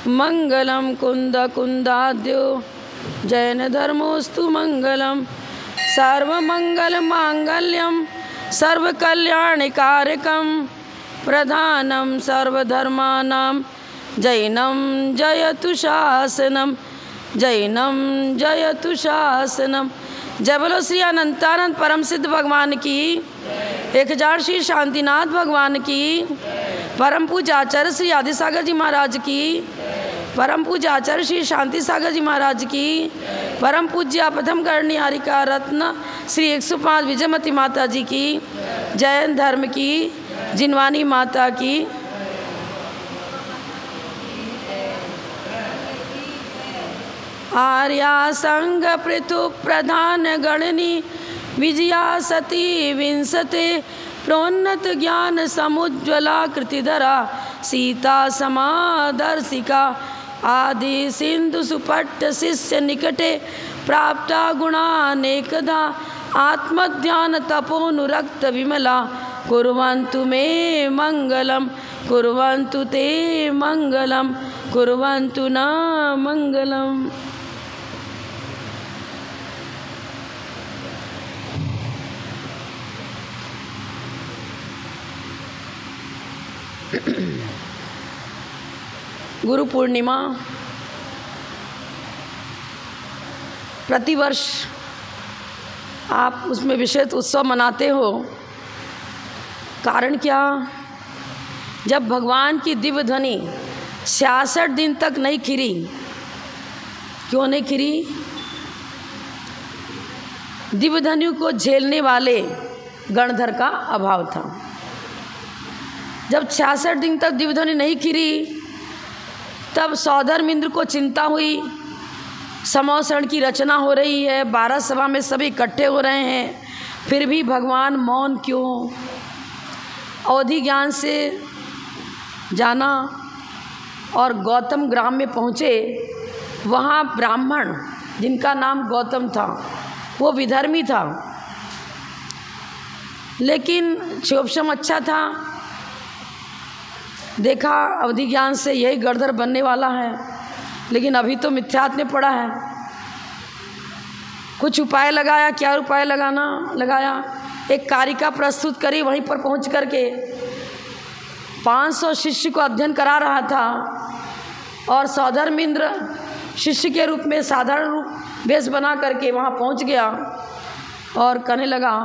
मंगलम कुंद कुंदाद्यो जैन धर्मोस्तु मंगलम सर्वमंगल मांगल्यम सर्वकल्याणकारकम प्रधानम सर्वधर्मानां जैनम जयतु शासनम जैनम जयतु शासनम। जय बोलो श्री अनंतानंद परम सिद्ध भगवान की, 1000 श्री शांतिनाथ भगवान की, परम पूज्य आचार्य श्री आदि सागर जी महाराज की, परम पूज्य आचार्य श्री शांति सागर जी महाराज की, परम पूज्य प्रथम करणी हरिका रत्न श्री 105 विजयमती माता जी की, जैन धर्म की जिनवानी माता की। आर्या संग पृथु प्रधान गणनी विजया सती विंसते प्रोन्नत ज्ञान समुज्ज्वला कृतिधरा सीता समादर्शिका आदि सिंधु सुपट्ट शिष्य निकटे प्राप्ता गुणानेकधा आत्मध्यान तपोनुरक्त विमला कुर्वन्तु मे मंगलम कुर्वन्तु ते मंगलम कुर्वन्तु न मंगलम। गुरु पूर्णिमा प्रतिवर्ष आप उसमें विशेष उत्सव मनाते हो। कारण क्या? जब भगवान की दिव्य ध्वनि 66 दिन तक नहीं खिरी। क्यों नहीं खिरी? दिव्य ध्वनि को झेलने वाले गणधर का अभाव था। जब 66 दिन तक दिव्य ध्वनि नहीं खिरी, तब सौधर्मिंद्र को चिंता हुई। समोसरण की रचना हो रही है, 12 सभा में सभी इकट्ठे हो रहे हैं, फिर भी भगवान मौन क्यों? अवधि ज्ञान से जाना और गौतम ग्राम में पहुँचे। वहाँ ब्राह्मण जिनका नाम गौतम था, वो विधर्मी था, लेकिन क्षोभशम अच्छा था। देखा अवधि ज्ञान से यही गणधर बनने वाला है, लेकिन अभी तो मिथ्यात्व में पड़ा है। कुछ उपाय लगाया। क्या उपाय लगाया? एक कारिका प्रस्तुत करी। वहीं पर पहुंच करके 500 शिष्य को अध्ययन करा रहा था और सौधर्मिंद्र शिष्य के रूप में साधारण रूप वेश बना करके वहाँ पहुँच गया और कहने लगा,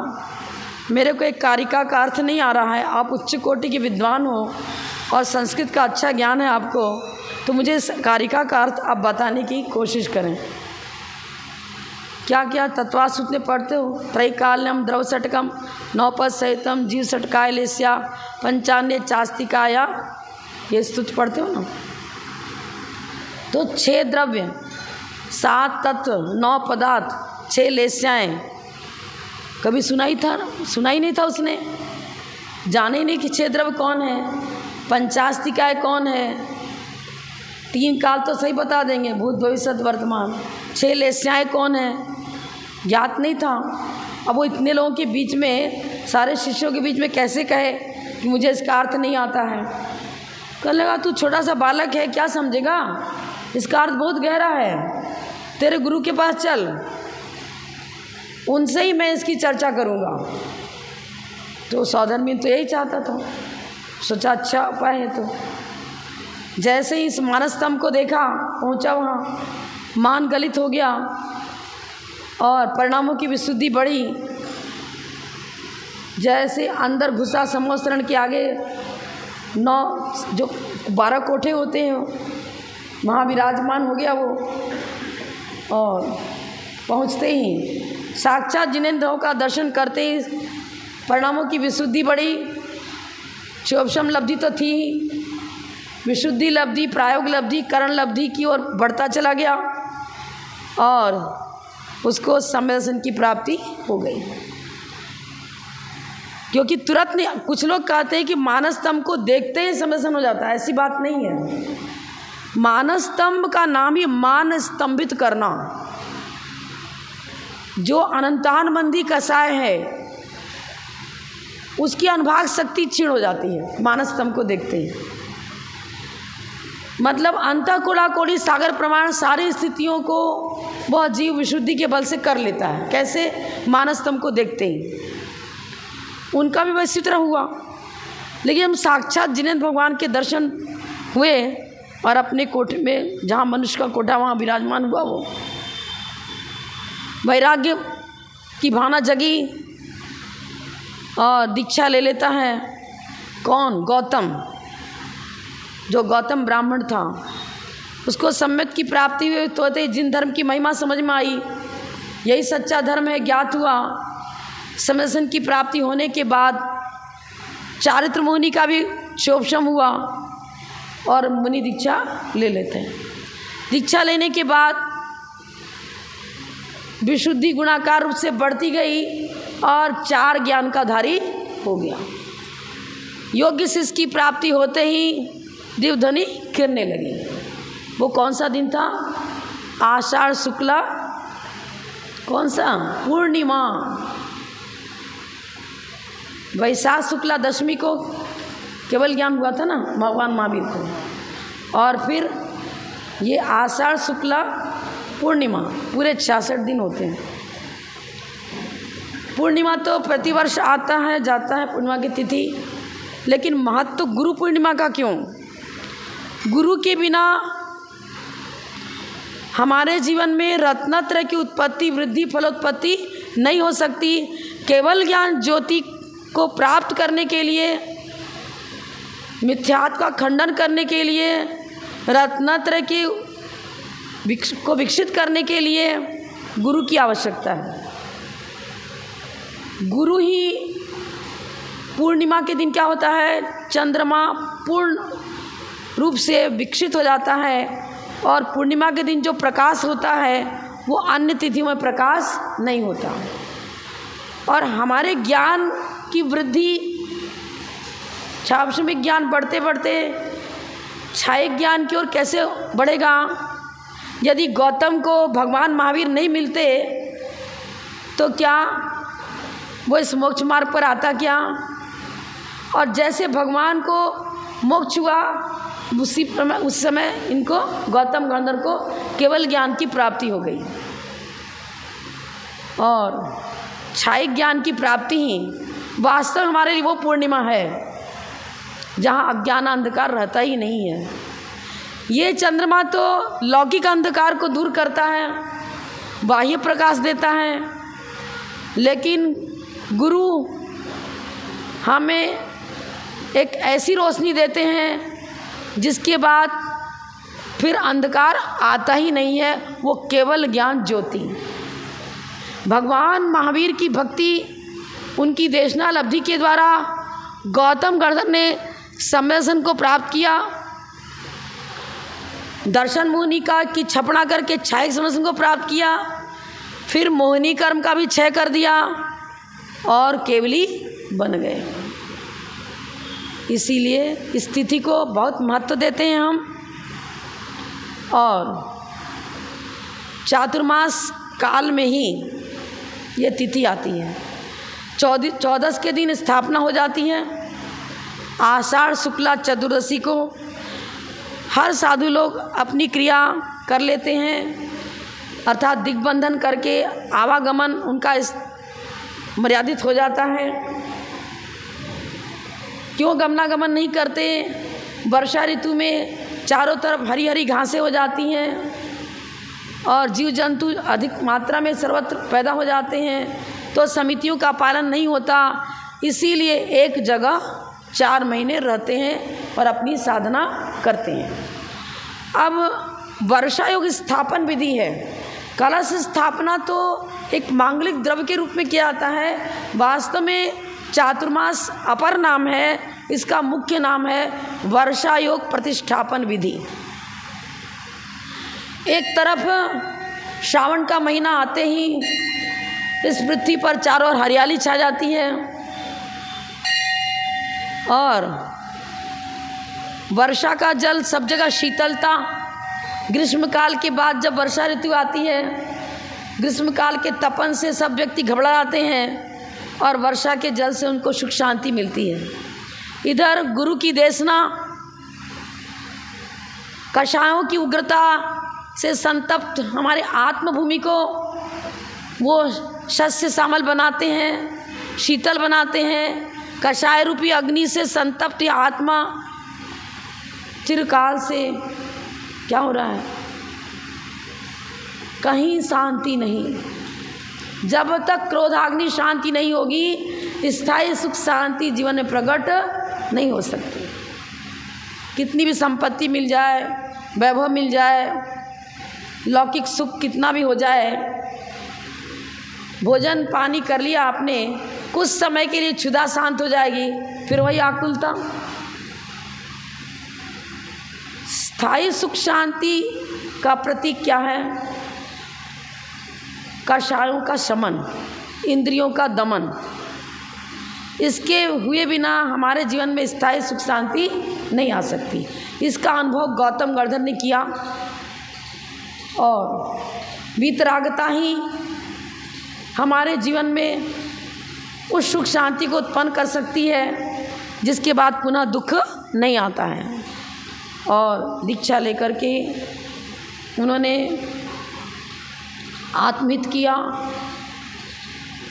मेरे को एक कारिका का अर्थ नहीं आ रहा है। आप उच्च कोटि के विद्वान हो और संस्कृत का अच्छा ज्ञान है आपको, तो मुझे इस कारिका का अर्थ आप बताने की कोशिश करें। क्या क्या तत्वासूत्र में पढ़ते हो? त्रैकाल्यम द्रव षटकम नौपद सहितम जीव षटकाय लेस्या पंचान्य चास्तिकाया, ये स्तुति पढ़ते हो ना? तो 6 द्रव्य, 7 तत्व, 9 पदार्थ, 6 लेस्याएँ। कभी सुना ही नहीं था उसने। जाने ही नहीं कि 6 द्रव्य कौन है, पंचास्तिकाय कौन है। 3 काल तो सही बता देंगे, भूत भविष्य वर्तमान। 6 लेस्याएँ कौन है, ज्ञात नहीं था। अब वो इतने लोगों के बीच में, सारे शिष्यों के बीच में कैसे कहे कि मुझे इसका अर्थ नहीं आता है? कहने लगा, तू छोटा सा बालक है, क्या समझेगा? इसका अर्थ बहुत गहरा है। तेरे गुरु के पास चल, उनसे ही मैं इसकी चर्चा करूँगा। तो सौधर्मिंद्र तो यही चाहता था। सोचा अच्छा उपाय है। तो जैसे ही इस मानस स्तंभ को देखा, पहुंचा वहाँ, मान गलित हो गया और परिणामों की विशुद्धि बढ़ी। जैसे अंदर घुसा समोसरण के आगे 12 कोठे होते हैं, वहाँ विराजमान हो गया वो। और पहुँचते ही साक्षात जिनेंद्रों का दर्शन करते ही परिणामों की विशुद्धि बढ़ी। क्षोभशम लब्धि तो थी, विशुद्धि लब्धि, प्रायोग लब्धि, करण लब्धि की ओर बढ़ता चला गया और उसको समय दर्शन की प्राप्ति हो गई। क्योंकि तुरंत नहीं, कुछ लोग कहते हैं कि मानस स्तंभ को देखते ही समय दर्शन हो जाता है। ऐसी बात नहीं है। मानस स्तंभ का नाम ही मान स्तंभित करना। जो अनंतानबंदी कसाय है, उसकी अनुभाग शक्ति क्षीण हो जाती है मानस स्तंभ को देखते ही। मतलब अंतःकुलाकोटि सागर प्रमाण सारी स्थितियों को वह जीव विशुद्धि के बल से कर लेता है। कैसे? मानस स्तंभ को देखते ही उनका भी वैसी तरह हुआ। लेकिन हम साक्षात जिनेंद्र भगवान के दर्शन हुए और अपने कोठे में, जहाँ मनुष्य का कोठा वहाँ विराजमान हुआ, वो वैराग्य की भावना जगी और दीक्षा ले लेता है। कौन? गौतम। जो गौतम ब्राह्मण था उसको सम्यक की प्राप्ति हुई तो जिन धर्म की महिमा समझ में आई, यही सच्चा धर्म है, ज्ञात हुआ। समदर्शन की प्राप्ति होने के बाद चारित्र मुनि का भी शोभशम हुआ और मुनि दीक्षा ले लेते हैं। दीक्षा लेने के बाद विशुद्धि गुणाकार रूप से बढ़ती गई और 4 ज्ञान का धारी हो गया। योग्य शिष्य की प्राप्ति होते ही दिव्यध्वनि गिरने लगी। वो कौन सा दिन था? आषाढ़ शुक्ला, कौन सा? पूर्णिमा। वैशाख शुक्ला दशमी को केवल ज्ञान हुआ था ना भगवान महावीर को, और फिर ये आषाढ़ शुक्ला पूर्णिमा, पूरे 66 दिन होते हैं। पूर्णिमा तो प्रतिवर्ष आता है जाता है पूर्णिमा की तिथि, लेकिन महत्व तो गुरु पूर्णिमा का क्यों? गुरु के बिना हमारे जीवन में रत्नत्रय की उत्पत्ति, वृद्धि, फलोत्पत्ति नहीं हो सकती। केवल ज्ञान ज्योति को प्राप्त करने के लिए, मिथ्यात्व का खंडन करने के लिए, रत्नत्रय की को विकसित करने के लिए गुरु की आवश्यकता है। गुरु ही पूर्णिमा के दिन क्या होता है? चंद्रमा पूर्ण रूप से विकसित हो जाता है और पूर्णिमा के दिन जो प्रकाश होता है वो अन्य तिथियों में प्रकाश नहीं होता। और हमारे ज्ञान की वृद्धि, छावशमिक ज्ञान बढ़ते बढ़ते छायक ज्ञान की ओर कैसे बढ़ेगा? यदि गौतम को भगवान महावीर नहीं मिलते तो क्या वो इस मोक्ष मार्ग पर आता क्या? और जैसे भगवान को मोक्ष हुआ उस समय इनको, गौतम गंधर्व को केवल ज्ञान की प्राप्ति हो गई और छायक ज्ञान की प्राप्ति ही वास्तव हमारे लिए वो पूर्णिमा है जहाँ अज्ञान अंधकार रहता ही नहीं है। ये चंद्रमा तो लौकिक अंधकार को दूर करता है, बाह्य प्रकाश देता है, लेकिन गुरु हमें एक ऐसी रोशनी देते हैं जिसके बाद फिर अंधकार आता ही नहीं है, वो केवल ज्ञान ज्योति। भगवान महावीर की भक्ति, उनकी देशना लब्धि के द्वारा गौतम गंधर्व ने सम्यदर्शन को प्राप्त किया। दर्शन मुनि का की छपना करके छायक सम्यदर्शन को प्राप्त किया, फिर मोहिनी कर्म का भी क्षय कर दिया और केवली बन गए। इसीलिए इस तिथि को बहुत महत्व देते हैं हम। और चातुर्मास काल में ही ये तिथि आती है। 14 के दिन स्थापना हो जाती है। आषाढ़ शुक्ला चतुर्दशी को हर साधु लोग अपनी क्रिया कर लेते हैं, अर्थात दिग्बंधन करके आवागमन उनका मर्यादित हो जाता है। क्यों गमनागमन नहीं करते? वर्षा ऋतु में चारों तरफ हरी हरी घासें हो जाती हैं और जीव जंतु अधिक मात्रा में सर्वत्र पैदा हो जाते हैं, तो समितियों का पालन नहीं होता। इसीलिए एक जगह 4 महीने रहते हैं और अपनी साधना करते हैं। अब वर्षा योग स्थापन विधि है। कलश स्थापना तो एक मांगलिक द्रव्य के रूप में किया जाता है, वास्तव में चातुर्मास अपर नाम है, इसका मुख्य नाम है वर्षा योग प्रतिष्ठापन विधि। एक तरफ श्रावण का महीना आते ही इस पृथ्वी पर चारों ओर हरियाली छा जाती है और वर्षा का जल सब जगह शीतलता। ग्रीष्म काल के बाद जब वर्षा ऋतु आती है, ग्रीष्म काल के तपन से सब व्यक्ति घबरा जाते हैं और वर्षा के जल से उनको सुख शांति मिलती है। इधर गुरु की देशना कषायों की उग्रता से संतप्त हमारे आत्मभूमि को वो शस्य श्यामल बनाते हैं, शीतल बनाते हैं। कषाय रूपी अग्नि से संतप्त आत्मा चिरकाल से क्या हो रहा है, कहीं शांति नहीं। जब तक क्रोधाग्नि शांति नहीं होगी, स्थायी सुख शांति जीवन में प्रकट नहीं हो सकती। कितनी भी संपत्ति मिल जाए, वैभव मिल जाए, लौकिक सुख कितना भी हो जाए, भोजन पानी कर लिया आपने, कुछ समय के लिए क्षुधा शांत हो जाएगी, फिर वही आकुलता। स्थायी सुख शांति का प्रतीक क्या है? कषायों का शमन, इंद्रियों का दमन। इसके हुए बिना हमारे जीवन में स्थायी सुख शांति नहीं आ सकती। इसका अनुभव गौतम गर्दन ने किया और वीतरागता ही हमारे जीवन में उस सुख शांति को उत्पन्न कर सकती है जिसके बाद पुनः दुख नहीं आता है। और दीक्षा लेकर के उन्होंने आत्महित किया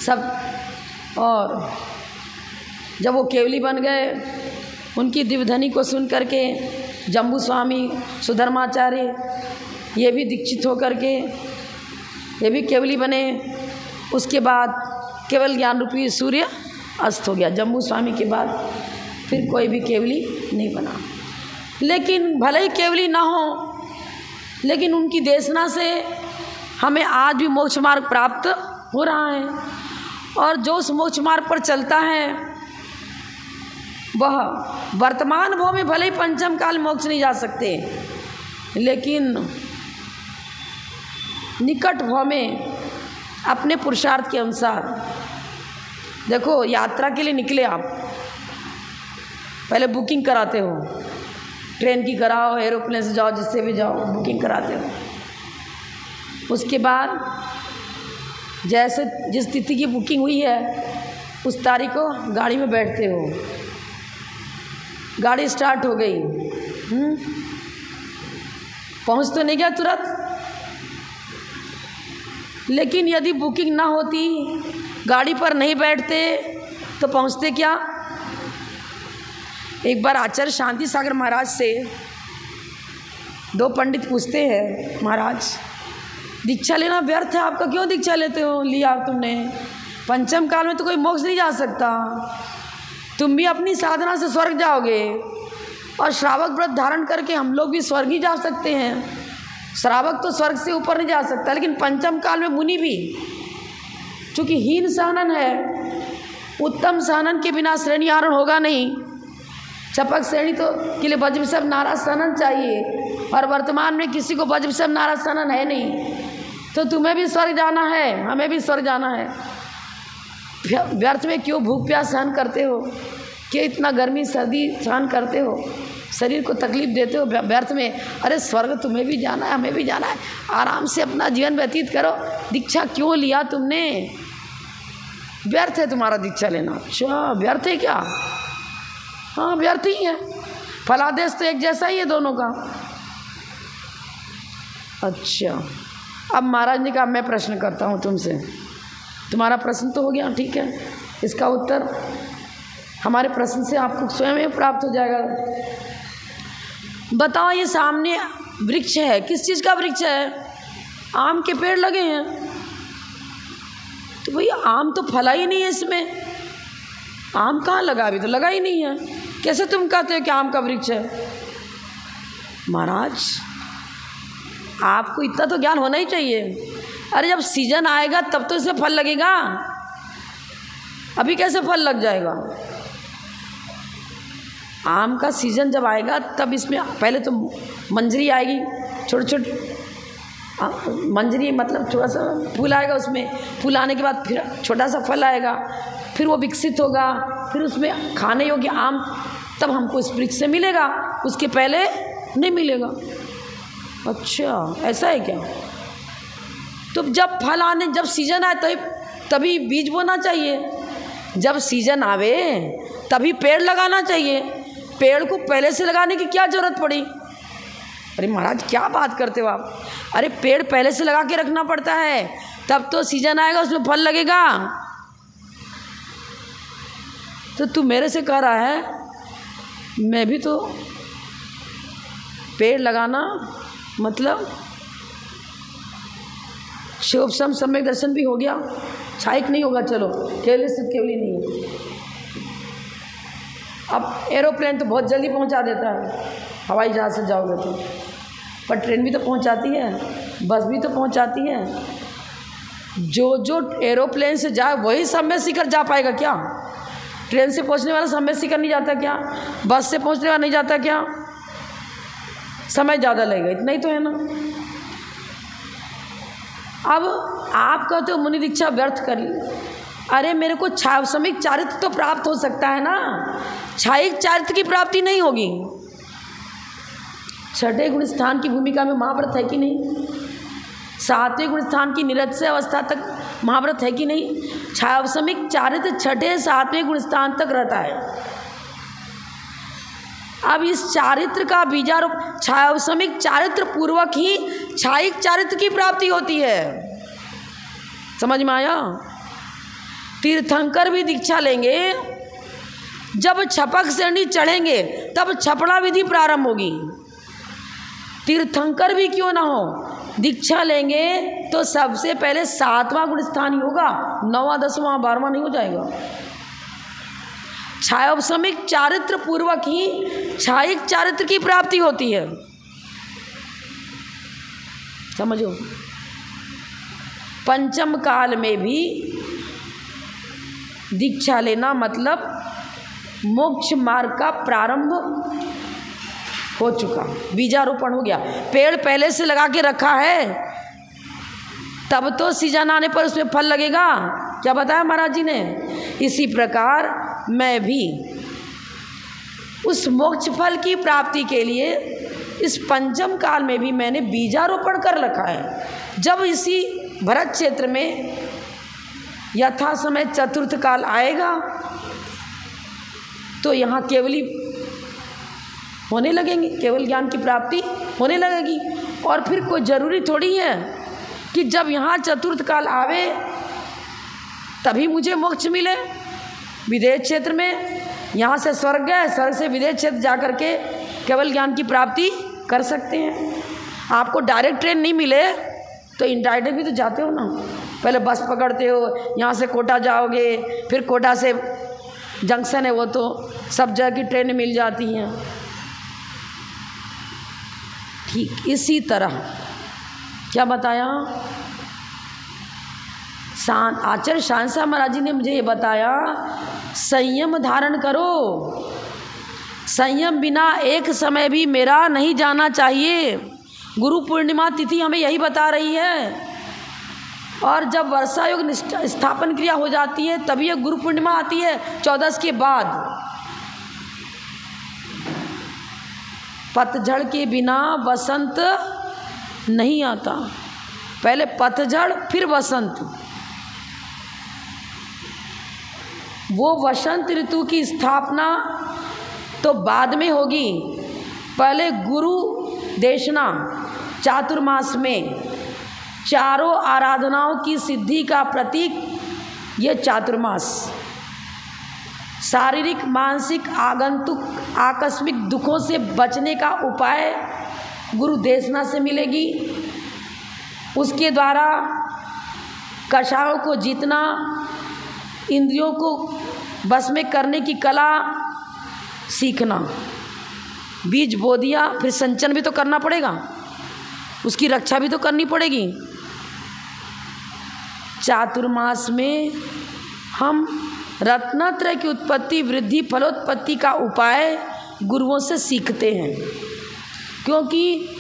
सब। और जब वो केवली बन गए, उनकी दिव्यध्वनि को सुन करके जम्बू स्वामी, सुधर्माचार्य ये भी दीक्षित होकर के ये भी केवली बने। उसके बाद केवल ज्ञान रूपी सूर्य अस्त हो गया। जम्बू स्वामी के बाद फिर कोई भी केवली नहीं बना। लेकिन भले ही केवली ना हो, लेकिन उनकी देशना से हमें आज भी मोक्ष मार्ग प्राप्त हो रहा है। और जो उस मोक्ष मार्ग पर चलता है वह वर्तमान भाव में भले ही पंचम काल मोक्ष नहीं जा सकते, लेकिन निकट भाव में अपने पुरुषार्थ के अनुसार, देखो यात्रा के लिए निकले आप, पहले बुकिंग कराते हो, ट्रेन की कराओ, एरोप्लेन से जाओ, जिससे भी जाओ बुकिंग कराते हो। उसके बाद जैसे जिस तिथि की बुकिंग हुई है उस तारीख को गाड़ी में बैठते हो, गाड़ी स्टार्ट हो गई, पहुंच तो नहीं गया तुरंत, लेकिन यदि बुकिंग ना होती, गाड़ी पर नहीं बैठते तो पहुंचते क्या? एक बार आचार्य शांति सागर महाराज से दो पंडित पूछते हैं, महाराज दीक्षा लेना व्यर्थ है आपका, क्यों दीक्षा लेते हो? लिया तुमने, पंचम काल में तो कोई मोक्ष नहीं जा सकता, तुम भी अपनी साधना से स्वर्ग जाओगे और श्रावक व्रत धारण करके हम लोग भी स्वर्ग ही जा सकते हैं। श्रावक तो स्वर्ग से ऊपर नहीं जा सकता, लेकिन पंचम काल में मुनि भी, चूँकि हीन सहनन है, उत्तम सहनन के बिना श्रेणी आरोहण होगा नहीं। चपक श्रेणी तो के लिए वज्रषभ नाराज सहनन चाहिए, और वर्तमान में किसी को वज्रषभ नाराज सहनन है नहीं। तो तुम्हें भी स्वर्ग जाना है, हमें भी स्वर्ग जाना है, व्यर्थ में क्यों भूख प्यास सहन करते हो, क्यों इतना गर्मी सर्दी सहन करते हो, शरीर को तकलीफ देते हो व्यर्थ में? अरे स्वर्ग तुम्हें भी जाना है, हमें भी जाना है, आराम से अपना जीवन व्यतीत करो। दीक्षा क्यों लिया तुमने? व्यर्थ है तुम्हारा दीक्षा लेना। अच्छा व्यर्थ है क्या? हाँ व्यर्थ ही है, फलादेश तो एक जैसा ही है दोनों का। अच्छा अब महाराज ने कहा मैं प्रश्न करता हूँ तुमसे, तुम्हारा प्रश्न तो हो गया, ठीक है, इसका उत्तर हमारे प्रश्न से आपको स्वयं ही प्राप्त हो जाएगा। बताओ ये सामने वृक्ष है, किस चीज़ का वृक्ष है? आम के पेड़ लगे हैं, तो भाई आम तो फला ही नहीं है, इसमें आम कहाँ लगा? अभी तो लगा ही नहीं है, कैसे तुम कहते हो कि आम का वृक्ष है? महाराज आपको इतना तो ज्ञान होना ही चाहिए। अरे जब सीजन आएगा तब तो इसमें फल लगेगा, अभी कैसे फल लग जाएगा? आम का सीजन जब आएगा तब इसमें पहले तो मंजरी आएगी, छोटे छोटे मंजरी मतलब थोड़ा सा फूल आएगा, उसमें फूल आने के बाद फिर छोटा सा फल आएगा, फिर वो विकसित होगा, फिर उसमें खाने योग्य आम तब हमको इस वृक्ष से मिलेगा, उसके पहले नहीं मिलेगा। अच्छा ऐसा है क्या? तो जब फल आने, जब सीजन आए तभी बीज बोना चाहिए, जब सीजन आवे तभी पेड़ लगाना चाहिए। पेड़ को पहले से लगाने की क्या ज़रूरत पड़ी? अरे महाराज क्या बात करते हो आप? अरे पेड़ पहले से लगा के रखना पड़ता है, तब तो सीजन आएगा उसमें फल लगेगा। तो तू मेरे से कह रहा है, मैं भी तो पेड़ लगाना मतलब शिवोपम सम्यक दर्शन भी हो गया, छाइक नहीं होगा। चलो केवली सिद्ध केवली नहीं है। अब एरोप्लेन तो बहुत जल्दी पहुंचा देता है, हवाई जहाज़ से जाओगे तो, पर ट्रेन भी तो पहुंचाती है, बस भी तो पहुंचाती है। जो एरोप्लेन से जाए वही सम्यक शिखर जा पाएगा क्या? ट्रेन से पहुंचने वाला सम्यक शिखर नहीं जाता क्या? बस से पहुंचने वाला नहीं जाता क्या? समय ज़्यादा लगेगा, इतना ही तो है ना। अब आप कहते हो मुनि दीक्षा व्यर्थ करी। अरे मेरे को छावसमिक चारित्र तो प्राप्त हो सकता है ना, छायिक चारित्र की प्राप्ति नहीं होगी। छठे गुण स्थान की भूमिका में महाव्रत है कि नहीं? सातवें गुण स्थान की निरस्य अवस्था तक महाव्रत है कि नहीं? छावसमिक चारित्र छठे सातवें गुण स्थान तक रहता है। अब इस चारित्र का बीजारोप छावसमिक चारित्र पूर्वक ही छायिक चारित्र की प्राप्ति होती है। समझ में आया? तीर्थंकर भी दीक्षा लेंगे, जब छपक श्रेणी चढ़ेंगे तब छपड़ा विधि प्रारंभ होगी। तीर्थंकर भी क्यों ना हो, दीक्षा लेंगे तो सबसे पहले सातवां गुण स्थान ही होगा, 9वां 10वां 12वां नहीं हो जाएगा। छायोपशमिक चारित्र पूर्वक ही छायिक चारित्र की प्राप्ति होती है। समझो, पंचम काल में भी दीक्षा लेना मतलब मोक्ष मार्ग का प्रारंभ हो चुका, बीजारोपण हो गया। पेड़ पहले से लगा के रखा है, तब तो सीजन आने पर उसमें फल लगेगा। क्या बताया महाराज जी ने? इसी प्रकार मैं भी उस मोक्ष फल की प्राप्ति के लिए इस पंचम काल में भी मैंने बीजारोपण कर रखा है। जब इसी भरत क्षेत्र में यथा समय चतुर्थ काल आएगा तो यहाँ केवली होने लगेंगे, केवल ज्ञान की प्राप्ति होने लगेगी। और फिर कोई ज़रूरी थोड़ी है कि जब यहाँ चतुर्थ काल आवे तभी मुझे मोक्ष मिले। विदेश क्षेत्र में यहाँ से स्वर्ग गए, स्वर्ग से विदेश क्षेत्र जा कर के केवल ज्ञान की प्राप्ति कर सकते हैं। आपको डायरेक्ट ट्रेन नहीं मिले तो इनडायरेक्ट भी तो जाते हो ना। पहले बस पकड़ते हो, यहाँ से कोटा जाओगे, फिर कोटा से जंक्शन है वो तो सब जगह की ट्रेन मिल जाती हैं। ठीक इसी तरह क्या बताया आचार्य शांसा महाराज जी ने मुझे ये बताया, संयम धारण करो। संयम बिना एक समय भी मेरा नहीं जाना चाहिए। गुरु पूर्णिमा तिथि हमें यही बता रही है। और जब वर्षा योग स्थापन क्रिया हो जाती है तभी यह गुरु पूर्णिमा आती है 14 के बाद। पतझड़ के बिना वसंत नहीं आता, पहले पतझड़ फिर वसंत। वो वसंत ऋतु की स्थापना तो बाद में होगी, पहले गुरु देशना चातुर्मास में चारों आराधनाओं की सिद्धि का प्रतीक ये चातुर्मास। शारीरिक मानसिक आगंतुक आकस्मिक दुखों से बचने का उपाय गुरु देशना से मिलेगी। उसके द्वारा कषायों को जीतना, इंद्रियों को बस में करने की कला सीखना। बीज बो दिया, फिर संचन भी तो करना पड़ेगा, उसकी रक्षा भी तो करनी पड़ेगी। चातुर्मास में हम रत्नत्रय की उत्पत्ति वृद्धि फलोत्पत्ति का उपाय गुरुओं से सीखते हैं। क्योंकि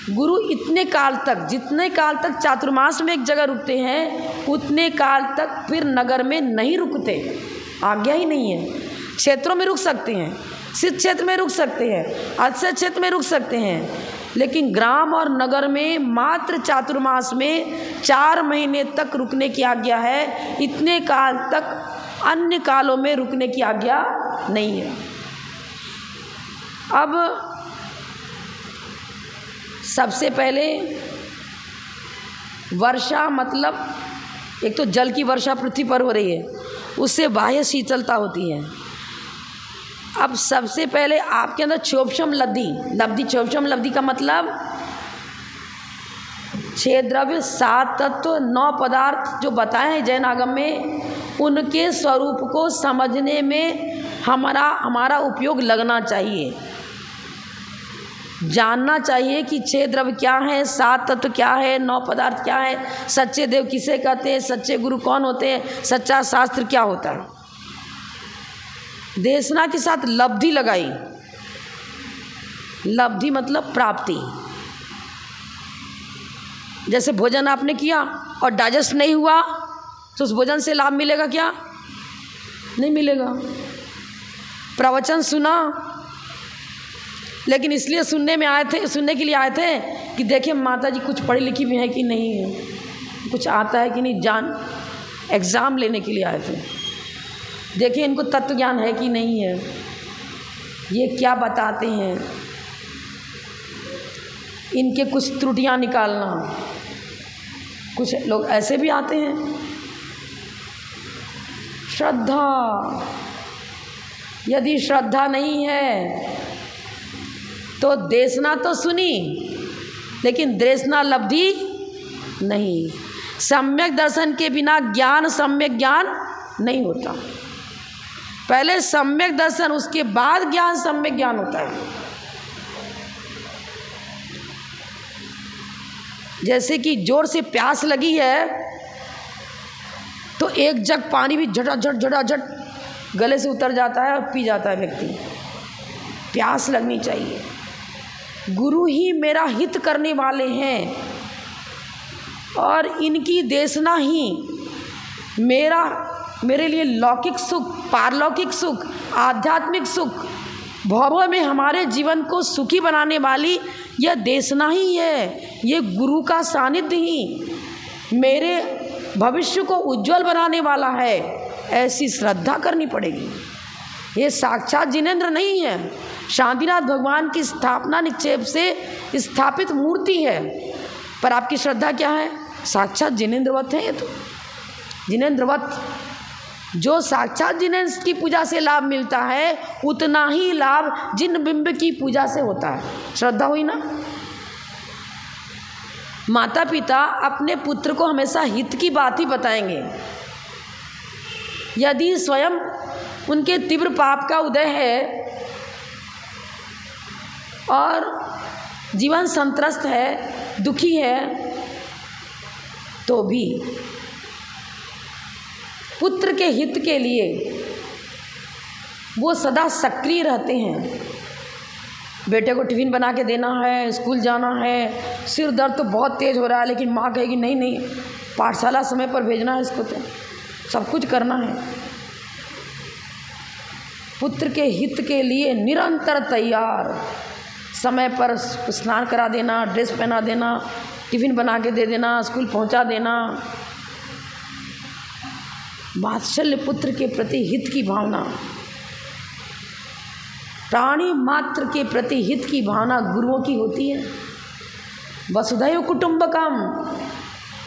गुरु इतने काल तक, जितने काल तक चातुर्मास में एक जगह रुकते हैं उतने काल तक फिर नगर में नहीं रुकते, आज्ञा ही नहीं है। क्षेत्रों में रुक सकते हैं, सिद्ध क्षेत्र में रुक सकते हैं, अक्षय क्षेत्र में रुक सकते हैं, लेकिन ग्राम और नगर में मात्र चातुर्मास में 4 महीने तक रुकने की आज्ञा है। इतने काल तक अन्य कालों में रुकने की आज्ञा नहीं है। अब सबसे पहले वर्षा मतलब एक तो जल की वर्षा पृथ्वी पर हो रही है, उससे बाह्य शीतलता होती है। अब सबसे पहले आपके अंदर क्षोभशम लब्धि क्षोभशम लब्धि का मतलब 6 द्रव्य 7 तत्व 9 पदार्थ जो बताए हैं जैन आगम में, उनके स्वरूप को समझने में हमारा उपयोग लगना चाहिए। जानना चाहिए कि 6 द्रव्य क्या है, 7 तत्व क्या है, 9 पदार्थ क्या है, सच्चे देव किसे कहते हैं, सच्चे गुरु कौन होते हैं, सच्चा शास्त्र क्या होता है। देशना के साथ लब्धि लगाई। लब्धि मतलब प्राप्ति। जैसे भोजन आपने किया और डाइजेस्ट नहीं हुआ तो उस भोजन से लाभ मिलेगा क्या? नहीं मिलेगा। प्रवचन सुना, लेकिन इसलिए सुनने के लिए आए थे कि देखिए माता जी कुछ पढ़ी लिखी भी है कि नहीं है, कुछ आता है कि नहीं, एग्ज़ाम लेने के लिए आए थे। देखिए इनको तत्व ज्ञान है कि नहीं है, ये क्या बताते हैं, इनके कुछ त्रुटियां निकालना। कुछ लोग ऐसे भी आते हैं। श्रद्धा, यदि श्रद्धा नहीं है तो देशना तो सुनी लेकिन देशना लब्धि नहीं। सम्यक दर्शन के बिना ज्ञान सम्यक ज्ञान नहीं होता। पहले सम्यक दर्शन, उसके बाद ज्ञान सम्यक ज्ञान होता है। जैसे कि जोर से प्यास लगी है तो एक जग पानी भी झटाझट गले से उतर जाता है और पी जाता है व्यक्ति। प्यास लगनी चाहिए। गुरु ही मेरा हित करने वाले हैं और इनकी देशना ही मेरे लिए लौकिक सुख, पारलौकिक सुख, आध्यात्मिक सुख, भव में हमारे जीवन को सुखी बनाने वाली यह देशना ही है। ये गुरु का सानिध्य ही मेरे भविष्य को उज्जवल बनाने वाला है। ऐसी श्रद्धा करनी पड़ेगी। ये साक्षात जिनेंद्र नहीं है, शांतिनाथ भगवान की स्थापना निक्षेप से स्थापित मूर्ति है। पर आपकी श्रद्धा क्या है? साक्षात जिनेंद्रवत है। ये तो जिनेंद्रवत, जो साक्षात जिनेंद्र की पूजा से लाभ मिलता है उतना ही लाभ जिन बिंब की पूजा से होता है। श्रद्धा हुई ना। माता पिता अपने पुत्र को हमेशा हित की बात ही बताएंगे। यदि स्वयं उनके तीव्र पाप का उदय है और जीवन संत्रस्त है, दुखी है, तो भी पुत्र के हित के लिए वो सदा सक्रिय रहते हैं। बेटे को टिफ़िन बना के देना है, स्कूल जाना है, सिर दर्द तो बहुत तेज़ हो रहा है, लेकिन माँ कहेगी नहीं पाठशाला समय पर भेजना है, इसको तो सब कुछ करना है। पुत्र के हित के लिए निरंतर तैयार, समय पर स्नान करा देना, ड्रेस पहना देना, टिफ़िन बना के दे देना, स्कूल पहुंचा देना। वात्सल्य, पुत्र के प्रति हित की भावना, प्राणी मात्र के प्रति हित की भावना गुरुओं की होती है। वसुधैव कुटुंबकम,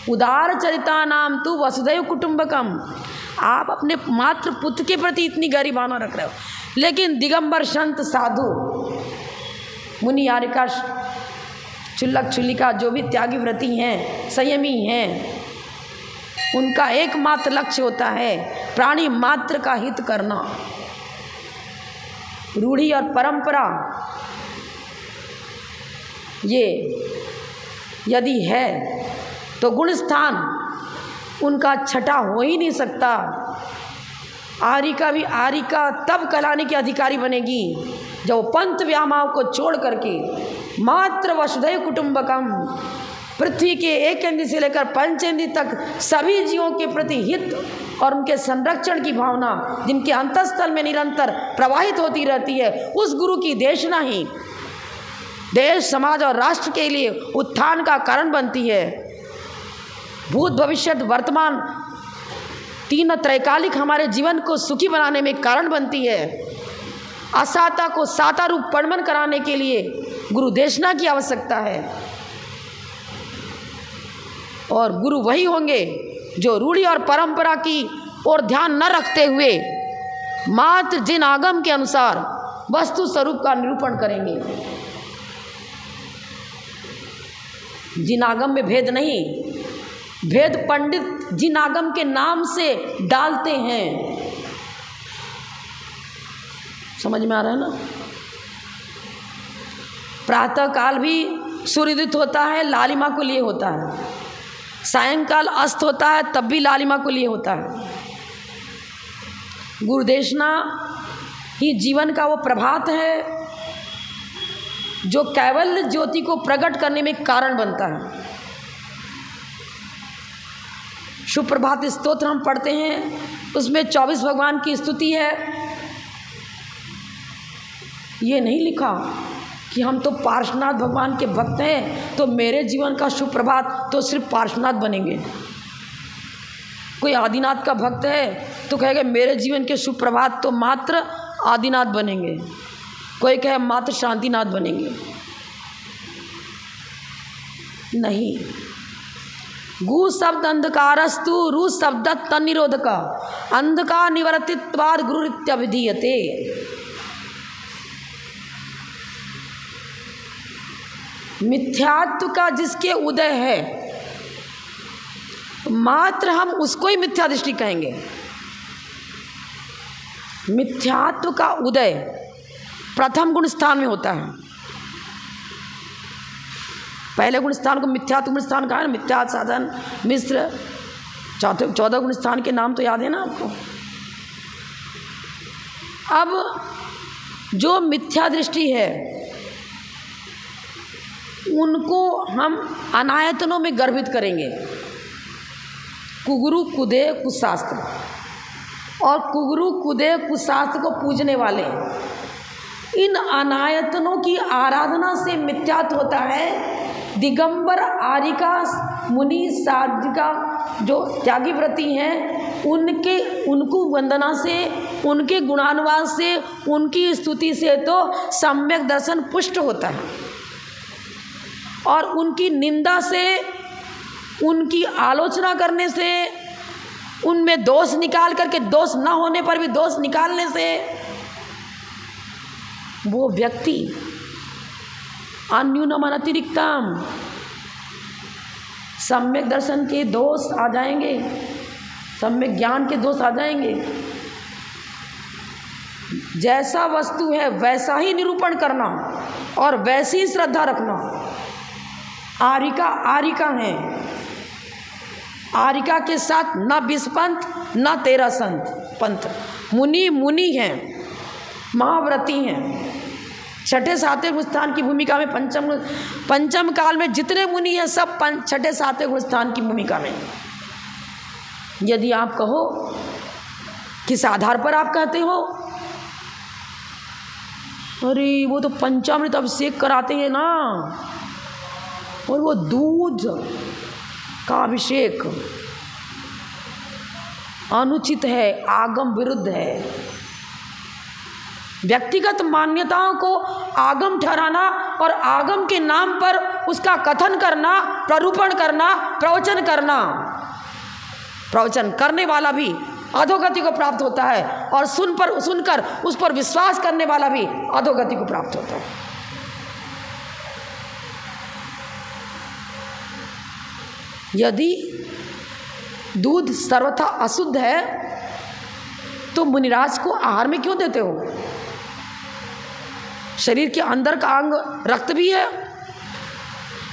उदार चरिता नाम तू वसुधैव कुटुंबकम। आप अपने मात्र पुत्र के प्रति इतनी गहरी भावना रख रहे हो, लेकिन दिगंबर संत साधु मुनि यारिका चुल्लक चुल्लिका जो भी त्यागी व्रती हैं, संयमी हैं, उनका एकमात्र लक्ष्य होता है प्राणी मात्र का हित करना। रूढ़ी और परंपरा ये यदि है तो गुण स्थान उनका छठा हो ही नहीं सकता। आरिका तब कहलाने की अधिकारी बनेगी जब पंथ व्यामाव को छोड़ करके मात्र वसुधैव कुटुंबकम, पृथ्वी के एक इंद्र से लेकर पंचेंद्र तक सभी जीवों के प्रति हित और उनके संरक्षण की भावना जिनके अंतःस्थल में निरंतर प्रवाहित होती रहती है, उस गुरु की देशना ही देश, समाज और राष्ट्र के लिए उत्थान का कारण बनती है। भूत, भविष्य, वर्तमान तीन त्रैकालिक हमारे जीवन को सुखी बनाने में कारण बनती है। असाता को साता रूप परिणमन कराने के लिए गुरु देशना की आवश्यकता है। और गुरु वही होंगे जो रूढ़ी और परंपरा की ओर ध्यान न रखते हुए मात्र जिन आगम के अनुसार वस्तु स्वरूप का निरूपण करेंगे। जिन आगम में भेद नहीं, भेद पंडित जिन आगम के नाम से डालते हैं। समझ में आ रहा है ना? प्रातः काल भी सूर्योदित होता है, लालिमा को लिए होता है। सायंकाल अस्त होता है, तब भी लालिमा को लिए होता है। गुरुदेशना ही जीवन का वो प्रभात है जो कैवल्य ज्योति को प्रकट करने में कारण बनता है। सुप्रभात स्तोत्र हम पढ़ते हैं, उसमें 24 भगवान की स्तुति है। ये नहीं लिखा कि हम तो पार्श्वनाथ भगवान के भक्त हैं तो मेरे जीवन का सुप्रभात तो सिर्फ पार्श्वनाथ बनेंगे। कोई आदिनाथ का भक्त है तो कहेगा मेरे जीवन के सुप्रभात तो मात्र आदिनाथ बनेंगे। कोई कहे मात्र शांतिनाथ बनेंगे। नहीं। गु शब्द अंधकारस्तु रु शब्द तन्निरोधक अंधकार निवर्तित्वाद गुरुरित्यभिधीयते। मिथ्यात्व का जिसके उदय है मात्र हम उसको ही मिथ्या दृष्टि कहेंगे। मिथ्यात्व का उदय प्रथम गुण स्थान में होता है। पहले गुण स्थान को मिथ्यात्व गुण स्थान कहा है ना, मिथ्या साधन मिश्र। 14 गुण स्थान के नाम तो याद है ना आपको। अब जो मिथ्या दृष्टि है उनको हम अनायतनों में गर्भित करेंगे। कुगुरु कुदे कुशास्त्र, और कुगुरु कुदे कुशास्त्र को पूजने वाले इन अनायतनों की आराधना से मिथ्यात्व होता है। दिगंबर आरिका मुनि साधिका जो त्यागी व्रती हैं उनको वंदना से, उनके गुणानुवाद से, उनकी स्तुति से तो सम्यक दर्शन पुष्ट होता है। और उनकी निंदा से, उनकी आलोचना करने से, उनमें दोष निकाल करके दोष न होने पर भी दोष निकालने से वो व्यक्ति अन्यूनम अनतिरिक्तम सम्यक दर्शन के दोष आ जाएंगे, सम्यक ज्ञान के दोष आ जाएंगे। जैसा वस्तु है वैसा ही निरूपण करना और वैसी श्रद्धा रखना। आरिका हैं। आरिका के साथ न 20 पंथ न 13 संत पंथ। मुनि हैं, महाव्रती हैं। छठे सातवें गुणस्थान की भूमिका में पंचम काल में जितने मुनि हैं सब छठे सातवें गुणस्थान की भूमिका में। यदि आप कहो किस आधार पर आप कहते हो, अरे वो तो पंचामृत अभिषेक कराते हैं ना, और वो दूध का अभिषेक अनुचित है, आगम विरुद्ध है। व्यक्तिगत मान्यताओं को आगम ठहराना और आगम के नाम पर उसका कथन करना, प्ररूपण करना, प्रवचन करना, प्रवचन करने वाला भी अधोगति को प्राप्त होता है और सुनकर उस पर विश्वास करने वाला भी अधोगति को प्राप्त होता है। यदि दूध सर्वथा अशुद्ध है तो मुनिराज को आहार में क्यों देते हो? शरीर के अंदर का अंग रक्त भी है,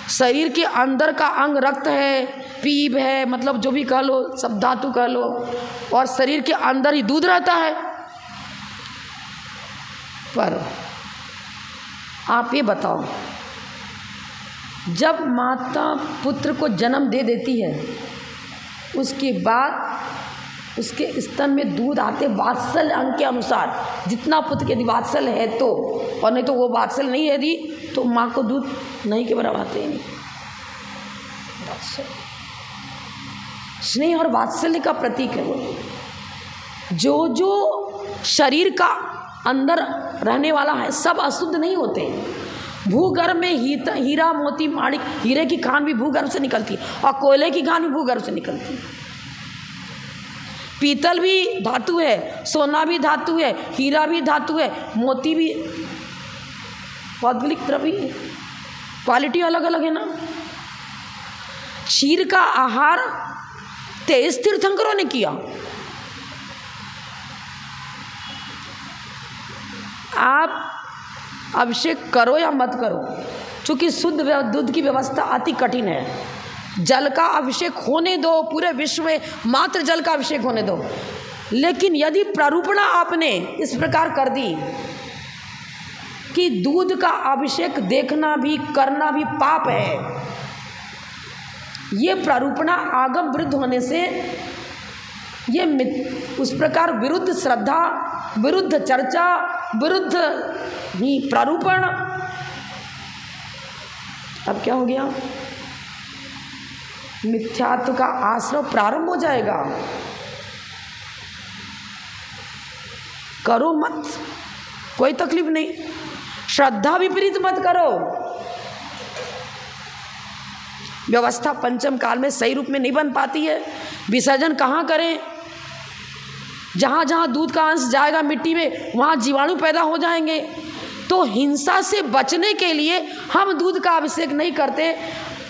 शरीर के अंदर का अंग रक्त है, पीप है, मतलब जो भी कह लो, सब धातु कह लो, और शरीर के अंदर ही दूध रहता है। पर आप ये बताओ, जब माता पुत्र को जन्म दे देती है उसके बाद उसके स्तन में दूध आते वात्सल्य अंग के अनुसार, जितना पुत्र के वात्सल्य है तो, और नहीं तो वो वात्सल्य नहीं है यदि तो माँ को दूध नहीं के बराबर आते ही नहीं। स्नेह और वात्सल्य का प्रतीक है वो। जो शरीर का अंदर रहने वाला है सब अशुद्ध नहीं होते, भूगर्भ में हीरा मोती माणिक, हीरे की खान भी भूगर्भ से निकलती है और कोयले की खान भी भूगर्भ से निकलती है। पीतल भी धातु है, सोना भी धातु है, हीरा भी धातु है, मोती भी भौगोलिक द्रव्य, क्वालिटी अलग अलग है ना। क्षीर का आहार 23 तीर्थंकरों ने किया। आप अभिषेक करो या मत करो, क्योंकि शुद्ध दूध की व्यवस्था अति कठिन है। जल का अभिषेक होने दो, पूरे विश्व में मात्र जल का अभिषेक होने दो। लेकिन यदि प्रारूपणा आपने इस प्रकार कर दी कि दूध का अभिषेक देखना भी करना भी पाप है, ये प्रारूपणा आगम विरुद्ध होने से ये उस प्रकार विरुद्ध श्रद्धा, विरुद्ध चर्चा, विरुद्ध ही प्रारूपण। अब क्या हो गया? मिथ्यात्व का आश्रय प्रारंभ हो जाएगा। करो मत, कोई तकलीफ नहीं। श्रद्धा विपरीत मत करो। व्यवस्था पंचम काल में सही रूप में नहीं बन पाती है। विसर्जन कहाँ करें? जहाँ जहाँ दूध का अंश जाएगा मिट्टी में, वहाँ जीवाणु पैदा हो जाएंगे। तो हिंसा से बचने के लिए हम दूध का अभिषेक नहीं करते।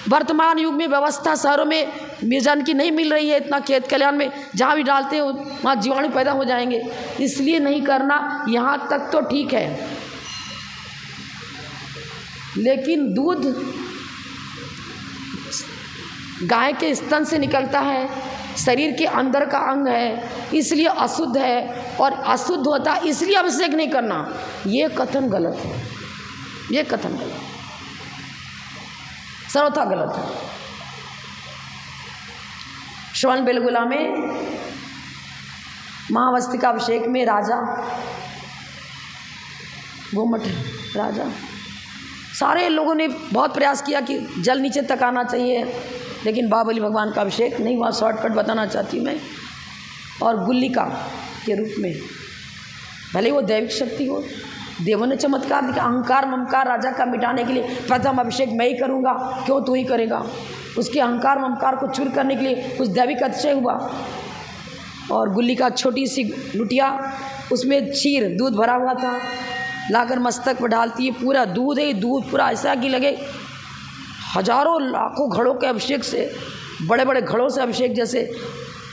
वर्तमान युग में व्यवस्था शहरों में विसर्जन की नहीं मिल रही है, इतना खेत खलिहान में जहाँ भी डालते हैं वहाँ जीवाणु पैदा हो जाएंगे, इसलिए नहीं करना। यहाँ तक तो ठीक है, लेकिन दूध गाय के स्तन से निकलता है, शरीर के अंदर का अंग है, इसलिए अशुद्ध है और अशुद्ध होता है इसलिए अभिषेक नहीं करना। ये कथन गलत है, ये कथन गलत, सर्वथा गलत है। श्रवण बेलगोला में महावस्ती का अभिषेक में राजा, गोमठ राजा, सारे लोगों ने बहुत प्रयास किया कि जल नीचे तक आना चाहिए, लेकिन बाबली भगवान का अभिषेक नहीं हुआ। शॉर्टकट बताना चाहती हूँ मैं। और गुल्लिका के रूप में, भले वो दैविक शक्ति हो, देवों ने चमत्कार दिखा। अहंकार ममकार राजा का मिटाने के लिए प्रथम अभिषेक मैं ही करूँगा, क्यों तू ही करेगा? उसके अहंकार ममकार को चूर करने के लिए कुछ दैविक अतिशय हुआ। और गुल्लिका छोटी सी लुटिया, उसमें क्षीर दूध भरा हुआ था, लाकर मस्तक पर डालती है, पूरा दूध है, दूध पूरा ऐसा कि लगे हजारों लाखों घड़ों के अभिषेक से, बड़े बड़े घड़ों से अभिषेक। जैसे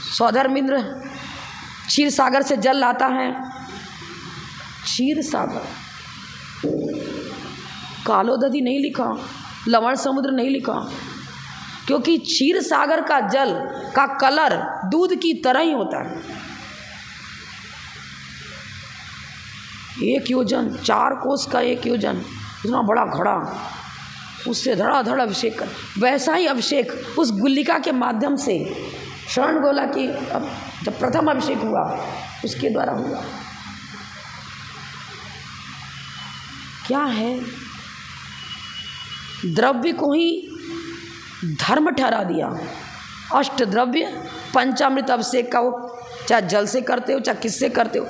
सौधर्मिंद्र क्षीर सागर से जल लाता है, क्षीर सागर, कालोदधि नहीं लिखा, लवण समुद्र नहीं लिखा, क्योंकि क्षीर सागर का जल का कलर दूध की तरह ही होता है। 1 योजन, 4 कोस का 1 योजन, इतना बड़ा घड़ा, उससे धड़ाधड़ अभिषेक कर। वैसा ही अभिषेक उस गुल्लिका के माध्यम से श्रवण गोला की जब प्रथम अभिषेक हुआ उसके द्वारा हुआ। क्या है? द्रव्य को ही धर्म ठहरा दिया। अष्ट द्रव्य पंचामृत अभिषेक का, वो चाहे जल से करते हो चाहे किससे करते हो।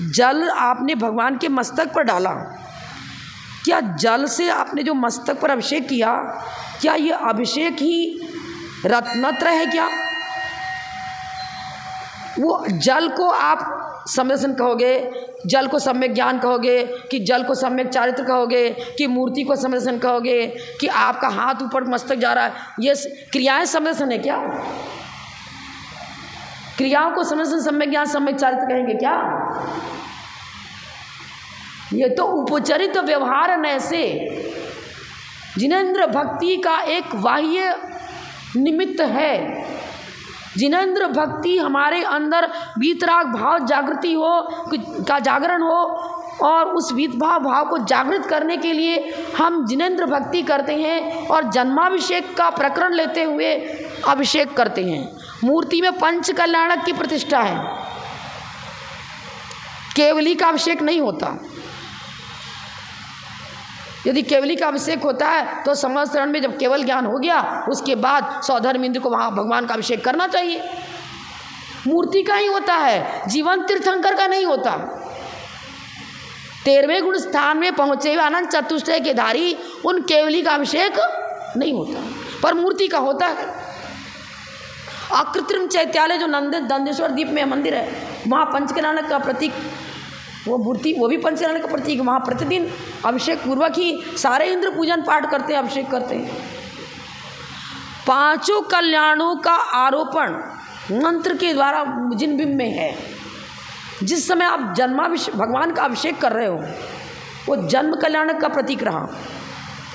जल आपने भगवान के मस्तक पर डाला, क्या जल से आपने जो मस्तक पर अभिषेक किया, क्या ये अभिषेक ही रत्नत्र है? क्या वो जल को आप सम्यसन कहोगे, जल को सम्यक ज्ञान कहोगे, कि जल को सम्यक चारित्र कहोगे, कि मूर्ति को सम्यसन कहोगे, कि आपका हाथ ऊपर मस्तक जा रहा है, ये क्रियाएं सम्यसन है क्या? क्रियाओं को सम्यसन सम्यक ज्ञान सम्यक चारित्र कहेंगे क्या? ये तो उपचरित व्यवहार नय से जिनेंद्र भक्ति का एक बाह्य निमित्त है। जिनेंद्र भक्ति हमारे अंदर वीतराग भाव जागृति हो, का जागरण हो, और उस वीतभाव भाव को जागृत करने के लिए हम जिनेंद्र भक्ति करते हैं और जन्माभिषेक का प्रकरण लेते हुए अभिषेक करते हैं। मूर्ति में पंच कल्याणक की प्रतिष्ठा है, केवली का अभिषेक नहीं होता। यदि केवली का अभिषेक होता है तो समस्तरण में जब केवल ज्ञान हो गया उसके बाद सौधर्मिंद्र को वहाँ भगवान का अभिषेक करना चाहिए। मूर्ति का ही होता है, जीवन तीर्थंकर का नहीं होता। 13वें गुण स्थान में पहुँचे हुए अनंत चतुष्टय के धारी उन केवली का अभिषेक नहीं होता, पर मूर्ति का होता है। अकृत्रिम चैत्यालय जो नंदेश्वर द्वीप में मंदिर है, वहाँ पंचकल्याणक का प्रतीक वो मूर्ति, वो भी पंचकल्याणक का प्रतीक। वहाँ प्रतिदिन अभिषेक पूर्वक ही सारे इंद्र पूजन पाठ करते हैं, अभिषेक करते हैं। 5 कल्याणों का आरोपण मंत्र के द्वारा जिन बिंब में है, जिस समय आप भगवान का अभिषेक कर रहे हो, वो जन्म कल्याणक का प्रतीक रहा।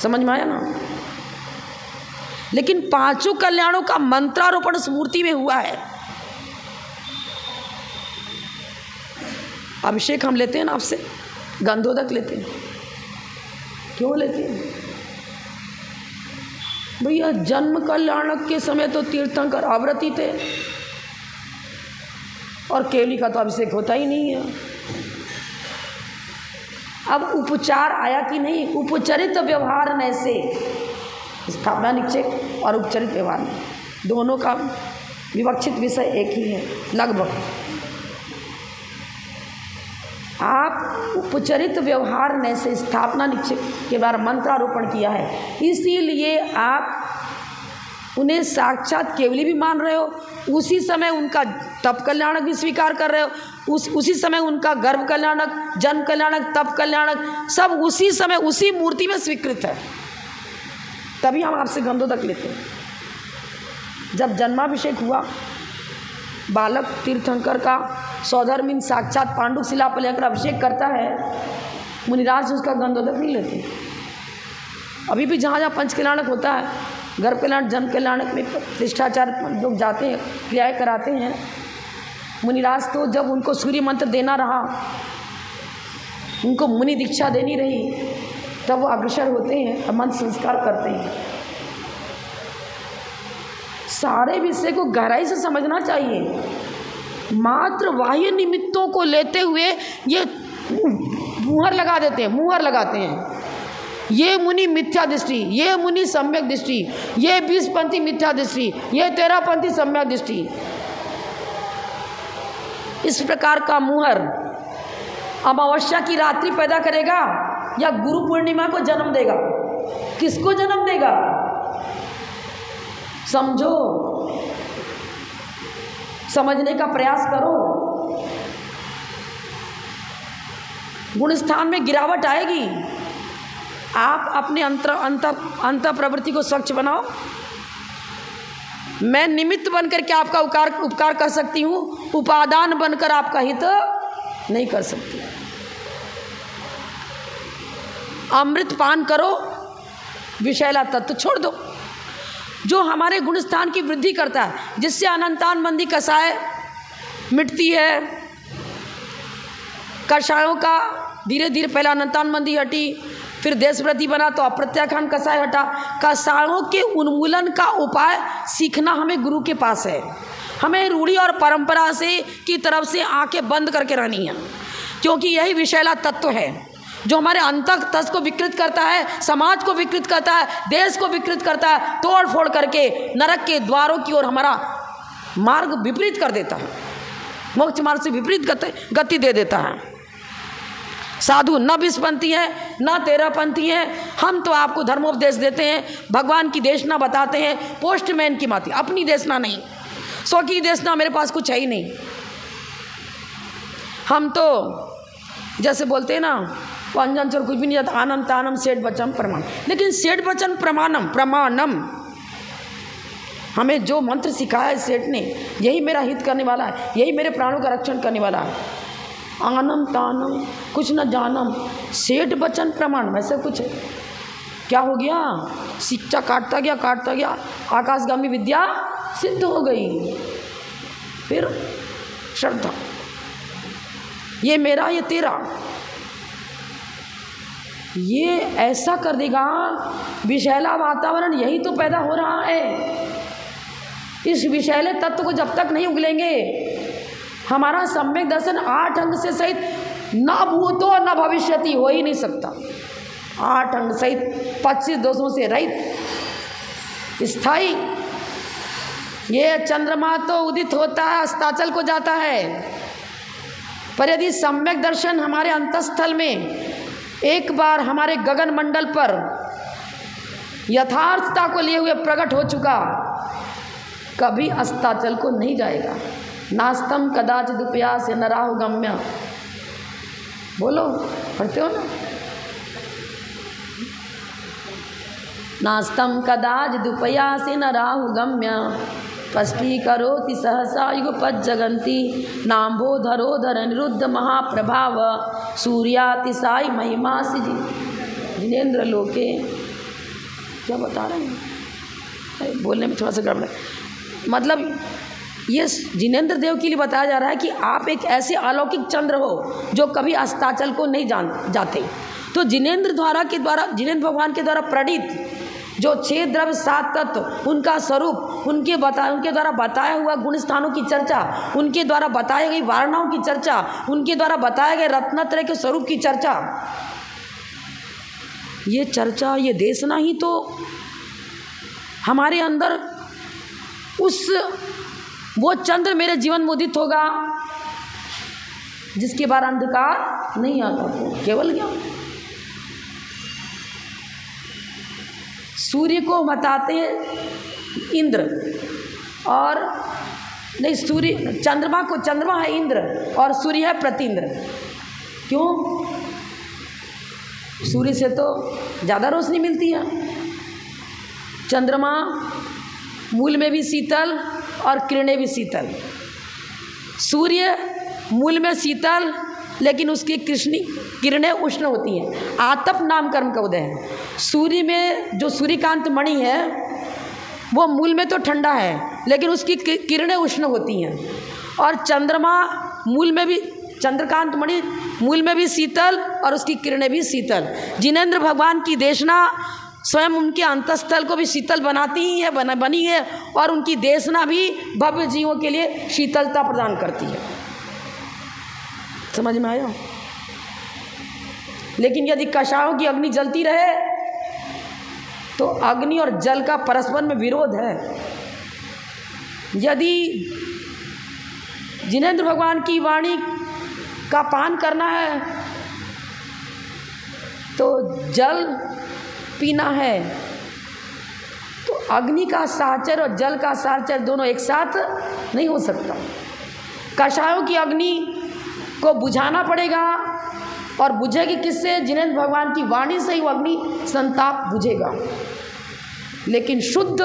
समझ में आया ना? लेकिन 5 कल्याणों का मंत्रारोपण उस मूर्ति में हुआ है। अभिषेक हम लेते हैं ना आपसे, गंधोदक लेते हैं, क्यों लेते हैं भैया? जन्म कल्याणक के समय तो तीर्थंकर अव्रती थे और केवली का तो अभिषेक होता ही नहीं है। अब उपचार आया कि नहीं? उपचरित व्यवहार में से स्थापना निक्षेप और उपचरित व्यवहार में दोनों का विवक्षित विषय एक ही है लगभग। आप उपचरित व्यवहार ने से स्थापना निक्षेप के बारे मंत्रारोपण किया है, इसीलिए आप उन्हें साक्षात केवली भी मान रहे हो, उसी समय उनका तप कल्याणक भी स्वीकार कर रहे हो, उसी समय उनका गर्भ कल्याणक, जन्म कल्याणक, तप कल्याणक सब उसी समय उसी मूर्ति में स्वीकृत है। तभी हम आपसे गंधोदक लेते हैं। जब जन्माभिषेक हुआ बालक तीर्थंकर का, सौधर्मिन साक्षात पांडु शिला पर लेकर अभिषेक करता है, मुनिराज उसका गंधोदक नहीं लेते। अभी भी जहाँ जहाँ पंचकल्याणक होता है, गर्भ कल्याण, जन्म कल्याणक में प्रतिष्ठाचार लोग जाते हैं, क्रियाएँ कराते हैं। मुनिराज तो जब उनको सूर्य मंत्र देना रहा, उनको मुनि दीक्षा देनी रही, तब वो अग्रसर होते हैं और मंत्र संस्कार करते हैं। सारे विषय को गहराई से समझना चाहिए। मात्र बाह्य निमित्तों को लेते हुए ये मुहर लगा देते हैं, मुहर लगाते हैं। ये मुनि मिथ्या दृष्टि, ये मुनि सम्यक दृष्टि, ये 20पंथी मिथ्या दृष्टि, ये 13पंथी सम्यक दृष्टि। इस प्रकार का मुहर अमावस्या की रात्रि पैदा करेगा या गुरु पूर्णिमा को जन्म देगा? किसको जन्म देगा? समझो, समझने का प्रयास करो। गुणस्थान में गिरावट आएगी। आप अपने अंतर प्रवृत्ति को स्वच्छ बनाओ। मैं निमित्त बनकर के आपका उपकार कर सकती हूँ, उपादान बनकर आपका हित नहीं कर सकती। अमृत पान करो, विषैला तत्व छोड़ दो। जो हमारे गुणस्थान की वृद्धि करता है, जिससे अनंतान बंदी कषाय मिटती है। कषायों का धीरे धीरे पहले अनंतान बंदी हटी, फिर देशव्रती बना तो अप्रत्याख्यान कषाय हटा। कषायों के उन्मूलन का उपाय सीखना हमें गुरु के पास है। हमें रूढ़ी और परंपरा से की तरफ से आंखें बंद करके रहनी है, क्योंकि यही विषैला तत्व है जो हमारे अंतःतत्व को विकृत करता है, समाज को विकृत करता है, देश को विकृत करता है, तोड़ फोड़ करके नरक के द्वारों की ओर हमारा मार्ग विपरीत कर देता है, मोक्ष मार्ग से विपरीत गति दे देता है। साधु न 20पंथी है न 13पंथी है। हम तो आपको धर्मोपदेश देते हैं, भगवान की देशना बताते हैं, पोस्टमैन की माती, अपनी देशना नहीं। सौ की देशना मेरे पास कुछ है ही नहीं। हम तो जैसे बोलते हैं ना, पंजन चोर कुछ भी नहीं जाता, आनम तानम सेठ बचन प्रमाण। लेकिन सेठ बचन प्रमाणम हमें जो मंत्र सिखाया है सेठ ने, यही मेरा हित करने वाला है, यही मेरे प्राणों का रक्षण करने वाला है। आनम तानम कुछ न जानम, सेठ बचन प्रमाण, वैसे कुछ है। क्या हो गया? शिक्षा काटता गया, आकाशगामी विद्या सिद्ध हो गई। फिर श्रद्धा, ये मेरा ये तेरा, ये ऐसा कर देगा। विषैला वातावरण यही तो पैदा हो रहा है। इस विषैले तत्व को जब तक नहीं उगलेंगे, हमारा सम्यक दर्शन 8 अंग से सहित न भूतो न भविष्यति हो ही नहीं सकता। 8 अंग सहित 25 दोषों से रहित स्थायी। ये चंद्रमा तो उदित होता है, अस्ताचल को जाता है, पर यदि सम्यक दर्शन हमारे अंतःस्थल में एक बार हमारे गगन मंडल पर यथार्थता को लिए हुए प्रकट हो चुका, कभी अस्ताचल को नहीं जाएगा। नास्तम कदाचित् उपयास न राहु गम्य। बोलो, पढ़ते हो ना? नास्तम कदाचित् उपयास न राहु गम्य स्पष्टीकरोति सहसा युगपज्जगन्ति नाम्बोधरोधर निरुद्ध महाप्रभाव सूर्यातिशायी महिमासि जिनेन्द्र लोके। क्या बता रहे हैं? बोलने में थोड़ा सा गड़बड़ है। मतलब ये जिनेन्द्र देव के लिए बताया जा रहा है कि आप एक ऐसे अलौकिक चंद्र हो जो कभी अस्ताचल को नहीं जाते। तो जिनेन्द्र भगवान के द्वारा प्रणीत जो 6 द्रव्य 7 तत्व, उनका स्वरूप, उनके द्वारा बताया हुआ गुण स्थानों की चर्चा, उनके द्वारा बताई गई वारणाओं की चर्चा, उनके द्वारा बताए गए रत्नत्रय के स्वरूप की चर्चा, ये चर्चा, ये देशना ही तो हमारे अंदर वो चंद्र मेरे जीवन में उदित होगा जिसके बाहर अंधकार नहीं आता, तो केवल ज्ञान। सूर्य को बताते हैं इंद्र, और नहीं, चंद्रमा है इंद्र और सूर्य है प्रतींद्र। क्यों? सूर्य से तो ज़्यादा रोशनी मिलती है। चंद्रमा मूल में भी शीतल और किरणें भी शीतल। सूर्य मूल में शीतल, लेकिन उसकी किरणें उष्ण होती हैं। आतप नाम कर्म का उदय है। सूर्य में जो सूर्यकांत मणि है वो मूल में तो ठंडा है, लेकिन उसकी किरणें उष्ण होती हैं। और चंद्रकांत मणि मूल में भी शीतल और उसकी किरणें भी शीतल। जिनेन्द्र भगवान की देशना स्वयं उनके अंतःस्थल को भी शीतल बनाती ही है, बनी है, और उनकी देशना भी भव्य जीवों के लिए शीतलता प्रदान करती है। समझ में आया? लेकिन यदि कषायों की अग्नि जलती रहे तो अग्नि और जल का परस्पर में विरोध है। यदि जिनेन्द्र भगवान की वाणी का पान करना है तो जल पीना है, तो अग्नि का साहचर्य और जल का साहचर्य दोनों एक साथ नहीं हो सकता। कषायों की अग्नि को बुझाना पड़ेगा, और बुझेगी किससे? जिनेन्द्र भगवान की वाणी से ही वो अग्नि संताप बुझेगा। लेकिन शुद्ध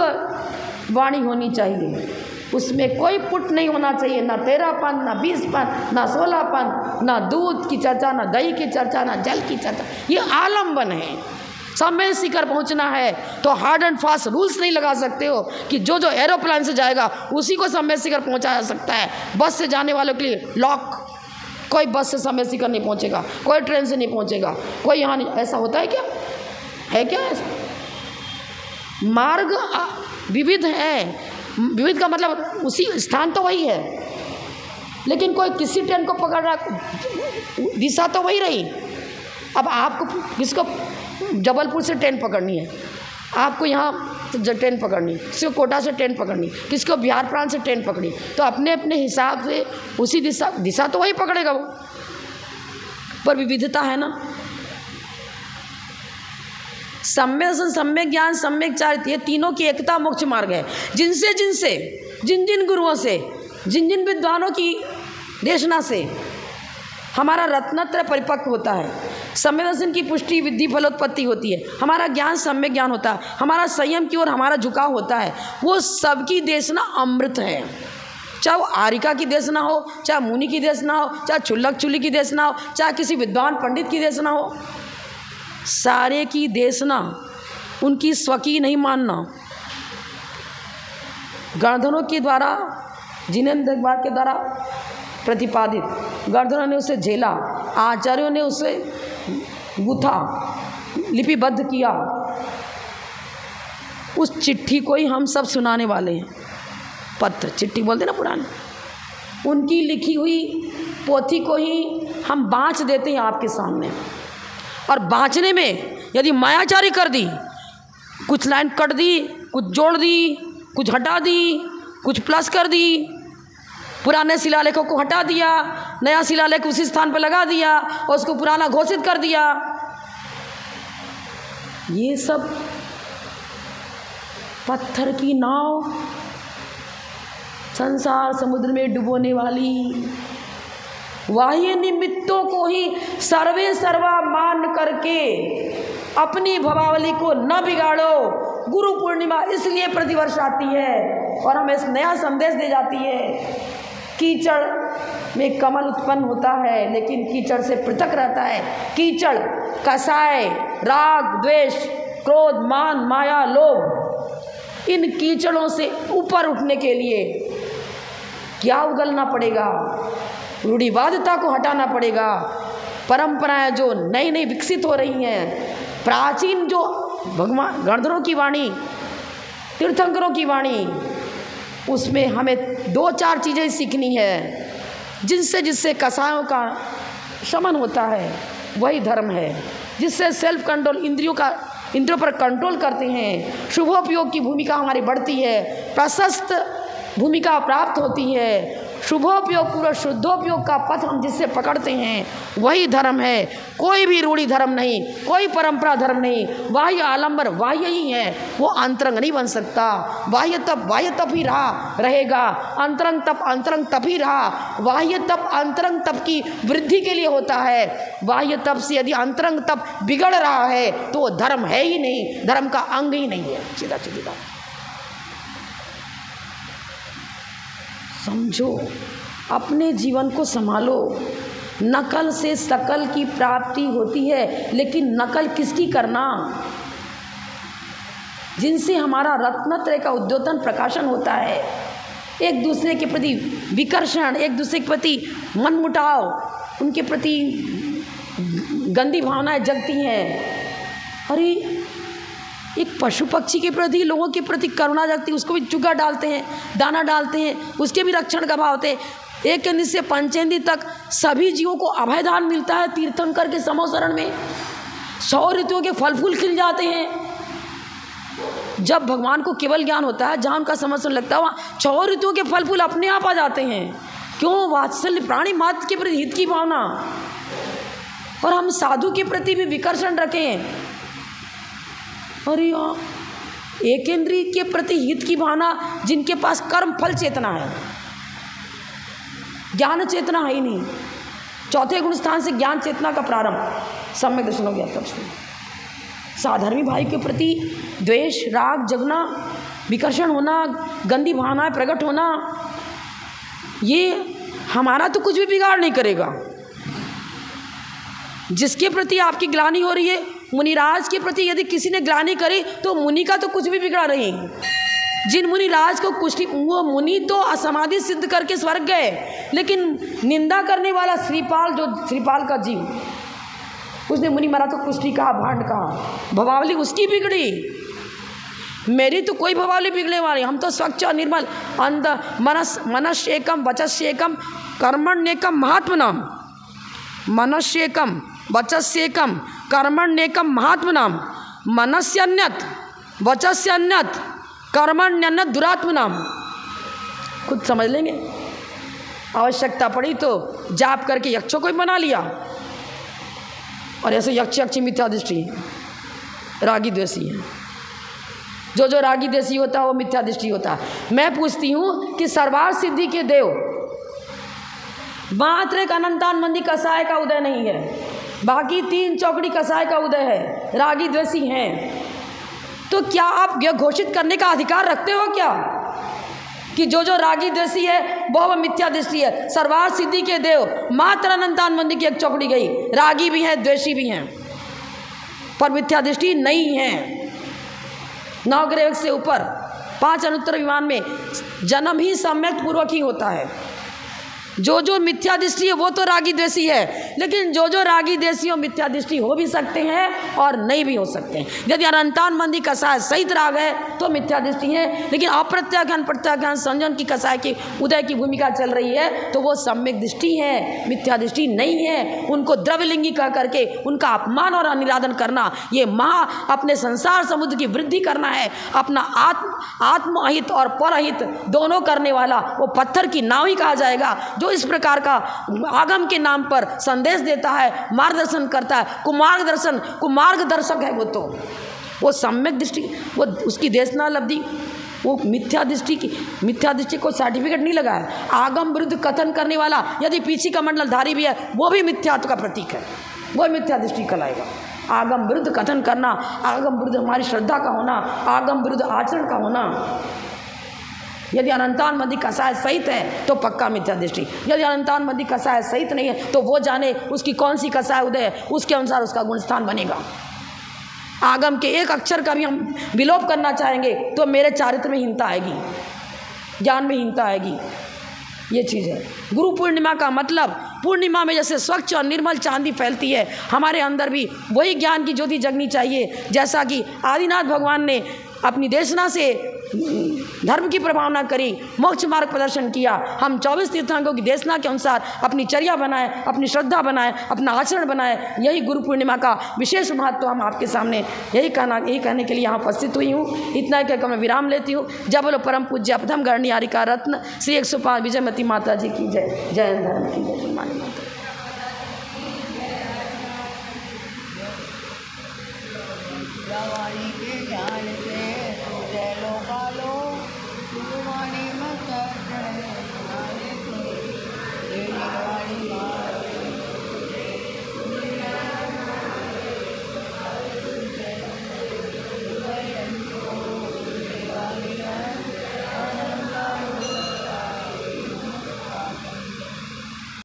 वाणी होनी चाहिए, उसमें कोई पुट नहीं होना चाहिए, ना 13पन, ना 20पन, ना 16पन, ना दूध की चर्चा, ना दही की चर्चा, ना जल की चर्चा। ये आलम्बन है। समय शिखर पहुंचना है तो हार्ड एंड फास्ट रूल्स नहीं लगा सकते हो कि जो एरोप्लेन से जाएगा उसी को समय शिखर पहुंचाया जा सकता है। बस से जाने वालों के लिए लॉक, कोई बस से समय शिखर नहीं पहुंचेगा, कोई ट्रेन से नहीं पहुंचेगा, कोई यहाँ नहीं। ऐसा होता है क्या? है क्या ऐसा? मार्ग विविध है, विविध का मतलब उसी स्थान तो वही है, लेकिन कोई किसी ट्रेन को पकड़ रहा, दिशा तो वही रही। अब आपको किसको जबलपुर से ट्रेन पकड़नी है, आपको यहाँ ट्रेन पकड़नी, किसको कोटा से ट्रेन पकड़नी, किसको बिहार प्रांत से ट्रेन पकड़ी, तो अपने अपने हिसाब से उसी दिशा तो वही पकड़ेगा वो, पर विविधता है ना। सम्यक दर्शन, सम्यक ज्ञान, सम्यक चारित्र्य, ये तीनों की एकता मोक्ष मार्ग है। जिन जिन गुरुओं से, जिन विद्वानों की देशना से हमारा रत्नत्रय परिपक्व होता है, सम्यक दर्शन की पुष्टि विद्धि फलोत्पत्ति होती है, हमारा ज्ञान सम्यक ज्ञान होता है, हमारा संयम की ओर हमारा झुकाव होता है, वो सबकी देशना अमृत है। चाहे वो आरिका की देशना हो, चाहे मुनि की देशना हो, चाहे चुल्लक चुल्ली की देशना हो, चाहे किसी विद्वान पंडित की देशना हो, सारे की देशना उनकी स्वकी नहीं मानना। गणधरों के द्वारा, जिनेन्द्र भगवान के द्वारा प्रतिपादित, गणधरों ने उसे झेला, आचार्यों ने उसे गुथा, लिपिबद्ध किया, उस चिट्ठी को ही हम सब सुनाने वाले हैं। पत्र, चिट्ठी बोलते ना पुराने, उनकी लिखी हुई पोथी को ही हम बाँच देते हैं आपके सामने। और बाँचने में यदि मायाचारी कर दी, कुछ लाइन कट दी, कुछ जोड़ दी, कुछ हटा दी, कुछ प्लस कर दी, पुराने शिलालेखों को हटा दिया, नया शिलालेख उसी स्थान पर लगा दिया और उसको पुराना घोषित कर दिया। ये सब पत्थर की नाव संसार समुद्र में डुबोने वाली, बाह्य निमित्तों को ही सर्वे सर्वा मान करके अपनी भवावली को न बिगाड़ो। गुरु पूर्णिमा इसलिए प्रतिवर्ष आती है और हमें इस नया संदेश दे जाती है। कीचड़ में कमल उत्पन्न होता है, लेकिन कीचड़ से पृथक रहता है। कीचड़ कसाय, राग, द्वेष, क्रोध, मान, माया, लोभ, इन कीचड़ों से ऊपर उठने के लिए क्या उगलना पड़ेगा? रूढ़िवादिता को हटाना पड़ेगा। परंपराएं जो नई नई विकसित हो रही हैं, प्राचीन जो भगवान गणधरों की वाणी, तीर्थंकरों की वाणी, उसमें हमें 2-4 चीज़ें सीखनी है जिससे कसायों का शमन होता है। वही धर्म है जिससे सेल्फ कंट्रोल, इंद्रियों पर कंट्रोल करते हैं। शुभोपयोग की भूमिका हमारी बढ़ती है, प्रशस्त भूमिका प्राप्त होती है। शुभोपयोग पूर्व शुद्धोपयोग का पथ हम जिससे पकड़ते हैं, वही धर्म है। कोई भी रूढ़ी धर्म नहीं, कोई परंपरा धर्म नहीं। बाह्य आलंबर बाह्य ही है, वो अंतरंग नहीं बन सकता। बाह्य तप ही रहेगा, अंतरंग तप ही रहा। बाह्य तप अंतरंग तप की वृद्धि के लिए होता है। बाह्य तप से यदि अंतरंग तप बिगड़ रहा है तो धर्म है ही नहीं, धर्म का अंग ही नहीं है। सीधा सीधी बात समझो, अपने जीवन को संभालो। नकल से सकल की प्राप्ति होती है, लेकिन नकल किसकी करना? जिनसे हमारा रत्नत्रय का उद्योतन प्रकाशन होता है। एक दूसरे के प्रति विकर्षण, एक दूसरे के प्रति मनमुटाव, उनके प्रति गंदी भावनाएं जगती हैं। अरे एक पशु पक्षी के प्रति, लोगों के प्रति करुणा जगती है, उसको भी चुगा डालते हैं, दाना डालते हैं, उसके भी रक्षण का भाव होते हैं। एक इंद्र से पंचेंद्री तक सभी जीवों को अभयदान मिलता है तीर्थंकर के समोसरण में। 100 ऋतुओं के फल फूल खिल जाते हैं। जब भगवान को केवल ज्ञान होता है, जहाँ उनका समर्पण लगता है, वहाँ 100 ऋतुओं के फल फूल अपने आप आ जाते हैं। क्यों? वात्सल्य, प्राणी मात्र के प्रति हित की भावना। और हम साधु के प्रति भी विकर्षण रखें। अरे एक इंद्रिय के प्रति हित की भावना, जिनके पास कर्म फल चेतना है, ज्ञान चेतना है ही नहीं। 4थे गुण स्थान से ज्ञान चेतना का प्रारंभ सम्यक दर्शन हो गया। तब से साधर्मी भाई के प्रति द्वेष, राग जगना, विकर्षण होना, गंदी भावनाएं प्रकट होना, ये हमारा तो कुछ भी बिगाड़ नहीं करेगा। जिसके प्रति आपकी ग्लानि हो रही है, मुनिराज के प्रति यदि किसी ने ग्लानि करी तो मुनि का तो कुछ भी बिगड़ा नहीं। जिन मुनिराज को कुष्ठी, वो मुनि तो असमाधि सिद्ध करके स्वर्ग गए, लेकिन निंदा करने वाला श्रीपाल, जो श्रीपाल का जीव, उसने मुनि मारा तो कुष्ठी कहा, भांड कहा, भवावली उसकी बिगड़ी। मेरी तो कोई भवावली बिगड़ने वाली। हम तो स्वच्छ और निर्मल, मनस्य एकम वचस्येकम कर्मण्येकम महात्मनाम, मनस्येकम वचस्येकम कर्मण्येकम महात्मनाम, मनस्यन्यत वचस्यन्यत कर्मण्यन्यत दुरात्मनाम। खुद समझ लेंगे। आवश्यकता पड़ी तो जाप करके यक्षों को ही बना लिया। और ऐसे यक्ष मिथ्या दृष्टि, रागी द्वेषी है। जो रागी द्वेषी होता है वो मिथ्या दृष्टि होता है। मैं पूछती हूँ कि सर्वार्थ सिद्धि के देव मात्र एक अनंतान मंदी कसाय का उदय नहीं है, बाकी 3 चौकड़ी कसाय का उदय है, रागी द्वेषी हैं। तो क्या आप यह घोषित करने का अधिकार रखते हो क्या कि जो रागी द्वेषी है वह मिथ्या दृष्टि है? सर्वार्थ सिद्धि के देव मात्र अनंतान मंदी की एक चौकड़ी गई, रागी भी हैं, द्वेषी भी हैं, पर मिथ्या दृष्टि नहीं है। 9 ग्रह से ऊपर 5 अनुत्तर विमान में जन्म ही सम्यक पूर्वक ही होता है। जो मिथ्या दृष्टि है वो तो रागी द्वेषी है, लेकिन जो रागी द्वेषी हो मिथ्या दृष्टि हो भी सकते हैं और नहीं भी हो सकते हैं। यदि अनंतान मंदी कसाय सहित राग है तो मिथ्या दृष्टि है, लेकिन अप्रत्याख्यान प्रत्याख्यान संजन की कसाय की उदय की भूमिका चल रही है तो वो सम्यक दृष्टि है, मिथ्या दृष्टि नहीं है। उनको द्रव्यलिंगी कह करके उनका अपमान और अनिरादन करना, ये अपने संसार समुद्र की वृद्धि करना है। अपना आत्मअहित और परहित दोनों करने वाला वो पत्थर की नाव ही कहा जाएगा, जो इस प्रकार का आगम के नाम पर संदेश देता है, मार्गदर्शन करता है, कुमार्गदर्शक है वो सम्यक दृष्टि, वो उसकी देशनालब्धि, वो मिथ्या दृष्टि को सर्टिफिकेट नहीं लगा है। आगम विरुद्ध कथन करने वाला यदि पीछे का मंडलधारी भी है, वो भी मिथ्यात्व का प्रतीक है, वो मिथ्या दृष्टि कहलाएगा। आगम विरुद्ध कथन करना, आगम विरुद्ध हमारी श्रद्धा का होना, आगम विरुद्ध आचरण का होना, यदि अनंतान मध्य कसाय सहित है तो पक्का मिथ्या दृष्टि। यदि अनंतान मध्य कसाय सहित नहीं है तो वो जाने उसकी कौन सी कसाय उदय है, उसके अनुसार उसका गुणस्थान बनेगा। आगम के एक अक्षर का भी हम विलोप करना चाहेंगे तो मेरे चारित्र में हीनता आएगी, ज्ञान में हीनता आएगी। ये चीज़ है गुरु पूर्णिमा का मतलब। पूर्णिमा में जैसे स्वच्छ और निर्मल चांदी फैलती है, हमारे अंदर भी वही ज्ञान की ज्योति जगनी चाहिए। जैसा कि आदिनाथ भगवान ने अपनी देशना से धर्म की प्रभावना करी, मोक्ष मार्ग प्रदर्शन किया, हम 24 तीर्थंकरों की देशना के अनुसार अपनी चर्या बनाए, अपनी श्रद्धा बनाए, अपना आचरण बनाए। यही गुरु पूर्णिमा का विशेष महत्व हम आपके सामने यही कहने के लिए यहाँ उपस्थित हुई हूँ। इतना कहकर मैं विराम लेती हूँ। जय बोलो परम पूज्य प्रथम गणनियारिका रत्न श्री 105 विजयमती माता जी की जय। जय धर्म की जय माता। के ज्ञान से जय लो कालो,